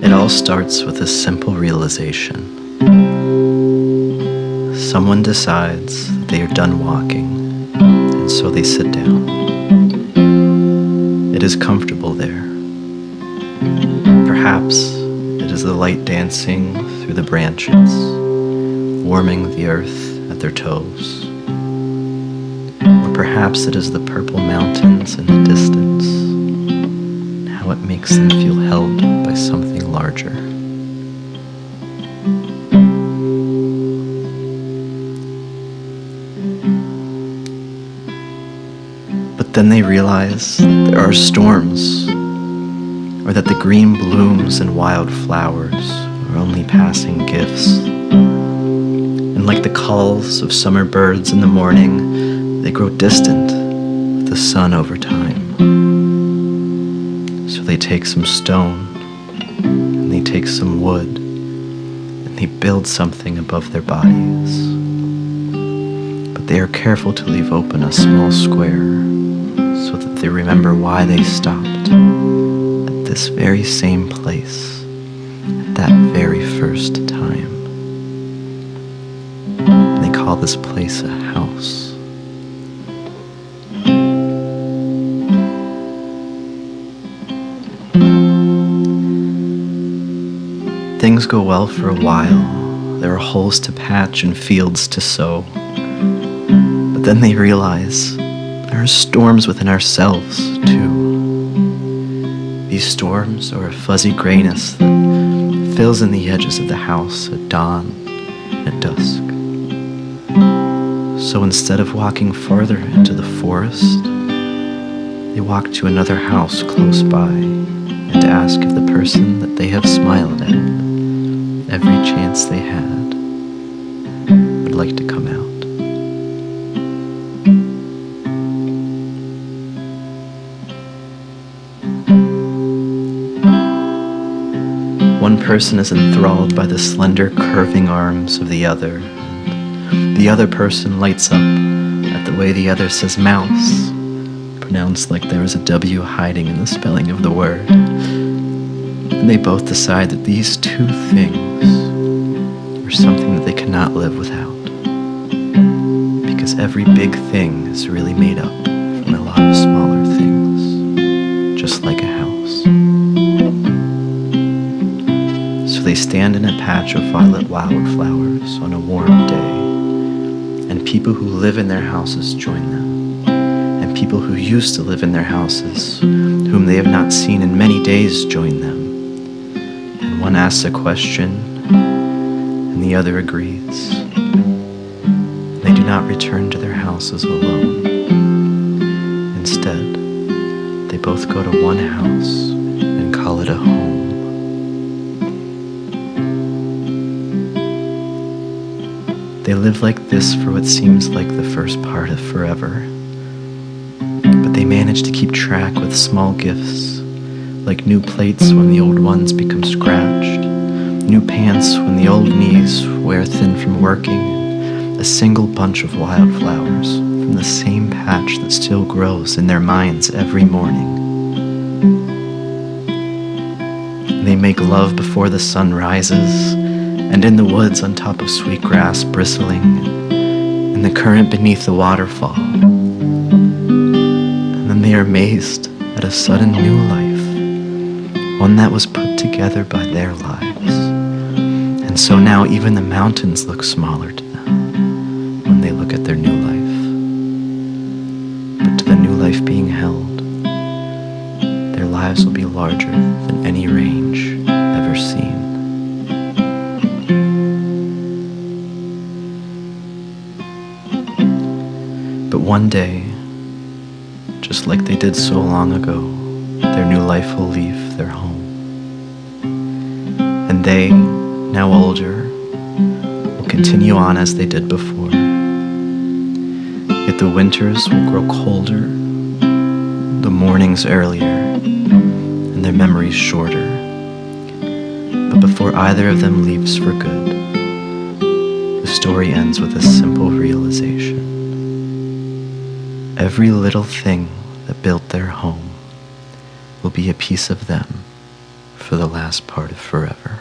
It all starts with a simple realization. Someone decides that they are done walking, and so they sit down. It is comfortable there. Perhaps it is the light dancing through the branches, warming the earth at their toes. Or perhaps it is the purple mountains in the distance, and how it makes them feel held by something larger. But then they realize there are storms, or that the green blooms and wild flowers are only passing gifts. And like the calls of summer birds in the morning, they grow distant with the sun over time. So they take some stone, and they take some wood, and they build something above their bodies. But they are careful to leave open a small square so that they remember why they stopped at this very same place at that very first time. And they call this place a house. Things go well for a while. There are holes to patch and fields to sow. But then they realize there are storms within ourselves, too. These storms are a fuzzy grayness that fills in the edges of the house at dawn and at dusk. So instead of walking farther into the forest, they walk to another house close by and ask if the person that they have smiled at every chance they had would like to come out. One person is enthralled by the slender curving arms of the other, and the other person lights up at the way the other says mouse, pronounced like there is a W hiding in the spelling of the word. And they both decide that these two things are something that they cannot live without, because every big thing is really made up from a lot of smaller things, just like a house. So they stand in a patch of violet wildflowers on a warm day, and people who live in their houses join them, and people who used to live in their houses, whom they have not seen in many days, join them. And one asks a question, and the other agrees. They do not return to their houses alone. Instead, they both go to one house and call it a home. They live like this for what seems like the first part of forever. But they manage to keep track with small gifts, like new plates when the old ones become scratched, new pants when the old knees wear thin from working, and a single bunch of wildflowers from the same patch that still grows in their minds every morning. They make love before the sun rises, and in the woods on top of sweet grass bristling, in the current beneath the waterfall. And then they are amazed at a sudden new life, one that was put together by their lives. And so now even the mountains look smaller to them when they look at their new life. But to the new life being held, their lives will be larger than any range ever seen. But one day, just like they did so long ago, their new life will leave their home. And they, now older, will continue on as they did before. Yet the winters will grow colder, the mornings earlier, and their memories shorter. But before either of them leaves for good, the story ends with a simple realization. Every little thing that built their home will be a piece of them for the last part of forever.